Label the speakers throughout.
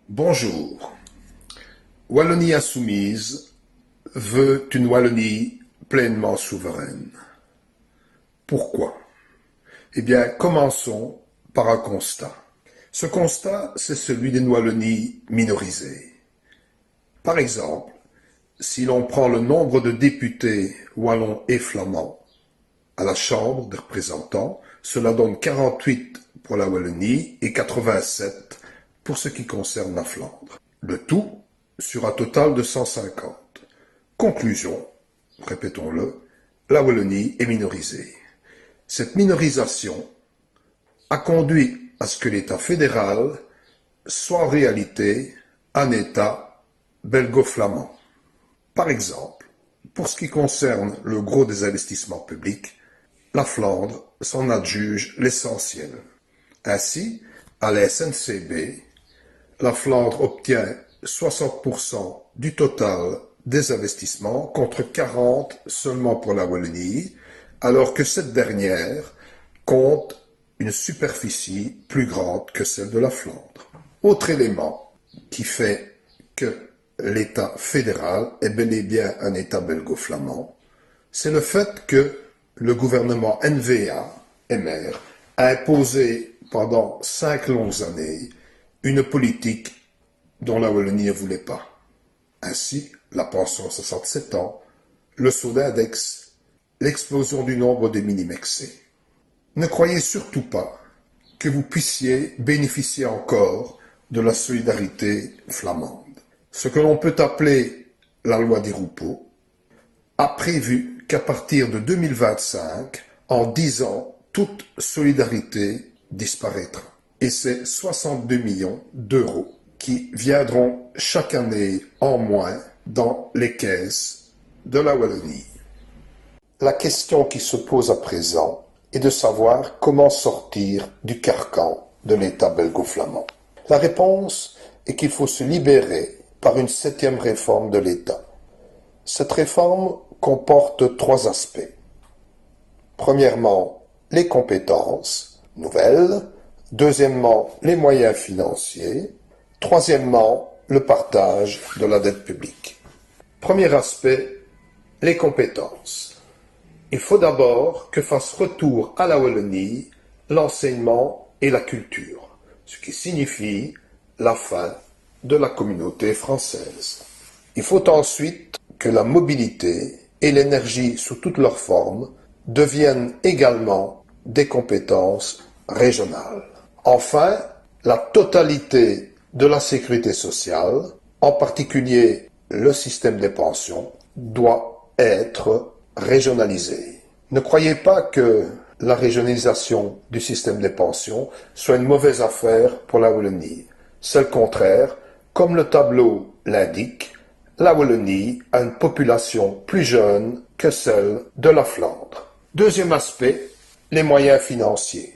Speaker 1: Bonjour. Wallonie Insoumise veut une Wallonie pleinement souveraine. Pourquoi? Eh bien, commençons par un constat. Ce constat, c'est celui d'une Wallonie minorisée. Par exemple, si l'on prend le nombre de députés wallons et flamands à la Chambre des représentants, cela donne 48 pour la Wallonie et 87 pour ce qui concerne la Flandre. Le tout sur un total de 150. Conclusion, répétons-le, la Wallonie est minorisée. Cette minorisation a conduit à ce que l'État fédéral soit en réalité un État belgo-flamand. Par exemple, pour ce qui concerne le gros des investissements publics, la Flandre s'en adjuge l'essentiel. Ainsi, à la SNCB, la Flandre obtient 60% du total des investissements contre 40% seulement pour la Wallonie, alors que cette dernière compte une superficie plus grande que celle de la Flandre. Autre élément qui fait que l'État fédéral est bel et bien un État belgo-flamand, c'est le fait que le gouvernement NVA-MR a imposé pendant 5 longues années une politique dont la Wallonie ne voulait pas. Ainsi, la pension à 67 ans, le saut d'index, l'explosion du nombre des minimexés. Ne croyez surtout pas que vous puissiez bénéficier encore de la solidarité flamande. Ce que l'on peut appeler la loi des Roupeaux a prévu qu'à partir de 2025, en 10 ans, toute solidarité disparaîtra. Et c'est 62 millions d'euros qui viendront chaque année en moins dans les caisses de la Wallonie. La question qui se pose à présent est de savoir comment sortir du carcan de l'État belgo-flamand. La réponse est qu'il faut se libérer par une 7e réforme de l'État. Cette réforme comporte 3 aspects. Premièrement, les compétences nouvelles. Deuxièmement, les moyens financiers. Troisièmement, le partage de la dette publique. Premier aspect, les compétences. Il faut d'abord que fasse retour à la Wallonie l'enseignement et la culture, ce qui signifie la fin de la communauté française. Il faut ensuite que la mobilité et l'énergie sous toutes leurs formes deviennent également des compétences régionales. Enfin, la totalité de la sécurité sociale, en particulier le système des pensions, doit être régionalisée. Ne croyez pas que la régionalisation du système des pensions soit une mauvaise affaire pour la Wallonie. C'est le contraire. Comme le tableau l'indique, la Wallonie a une population plus jeune que celle de la Flandre. Deuxième aspect, les moyens financiers.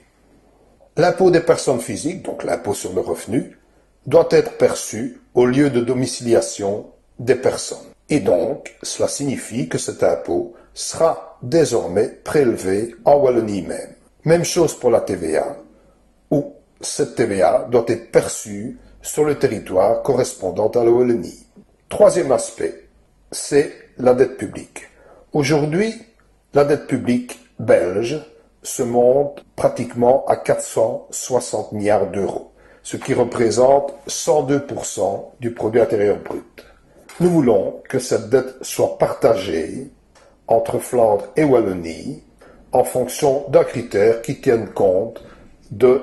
Speaker 1: L'impôt des personnes physiques, donc l'impôt sur le revenu, doit être perçu au lieu de domiciliation des personnes. Et donc, cela signifie que cet impôt sera désormais prélevé en Wallonie même. Même chose pour la TVA, où cette TVA doit être perçue sur le territoire correspondant à la Wallonie. Troisième aspect, c'est la dette publique. Aujourd'hui, la dette publique belge se monte pratiquement à 460 milliards d'euros, ce qui représente 102% du produit intérieur brut. Nous voulons que cette dette soit partagée entre Flandre et Wallonie en fonction d'un critère qui tienne compte de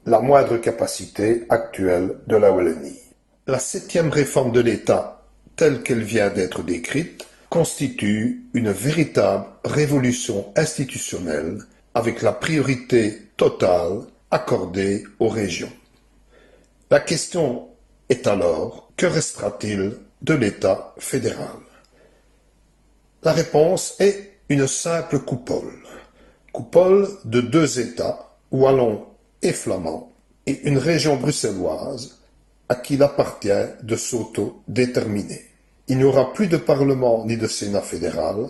Speaker 1: la moindre capacité actuelle de la Wallonie. La 7e réforme de l'État, telle qu'elle vient d'être décrite, constitue une véritable révolution institutionnelle avec la priorité totale accordée aux régions. La question est alors, que restera-t-il de l'État fédéral? La réponse est une simple coupole. Coupole de 2 États, wallons et flamands, et une région bruxelloise à qui il appartient de s'auto-déterminer. Il n'y aura plus de Parlement ni de Sénat fédéral,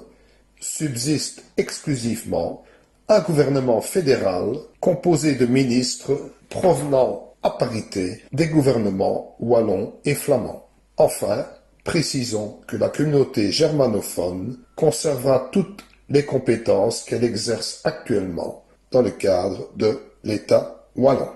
Speaker 1: subsiste exclusivement un gouvernement fédéral composé de ministres provenant à parité des gouvernements wallons et flamands. Enfin, précisons que la communauté germanophone conservera toutes les compétences qu'elle exerce actuellement dans le cadre de l'État wallon.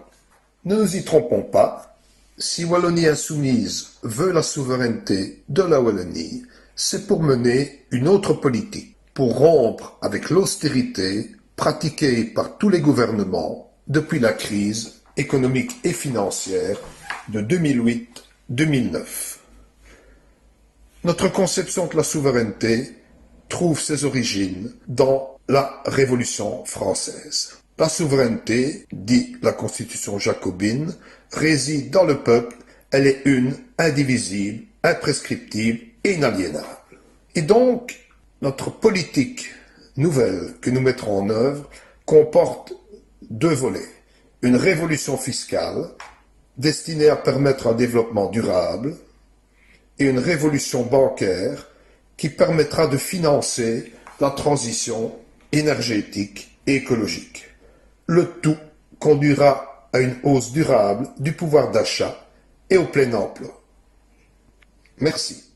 Speaker 1: Ne nous y trompons pas, si Wallonie Insoumise veut la souveraineté de la Wallonie, c'est pour mener une autre politique, pour rompre avec l'austérité pratiquée par tous les gouvernements depuis la crise économique et financière de 2008-2009. Notre conception de la souveraineté trouve ses origines dans la Révolution française. La souveraineté, dit la Constitution jacobine, réside dans le peuple, elle est une, indivisible, imprescriptible et inaliénable. Et donc, notre politique nouvelle que nous mettrons en œuvre comporte deux volets. Une révolution fiscale destinée à permettre un développement durable et une révolution bancaire qui permettra de financer la transition énergétique et écologique. Le tout conduira à une hausse durable du pouvoir d'achat et au plein emploi. Merci.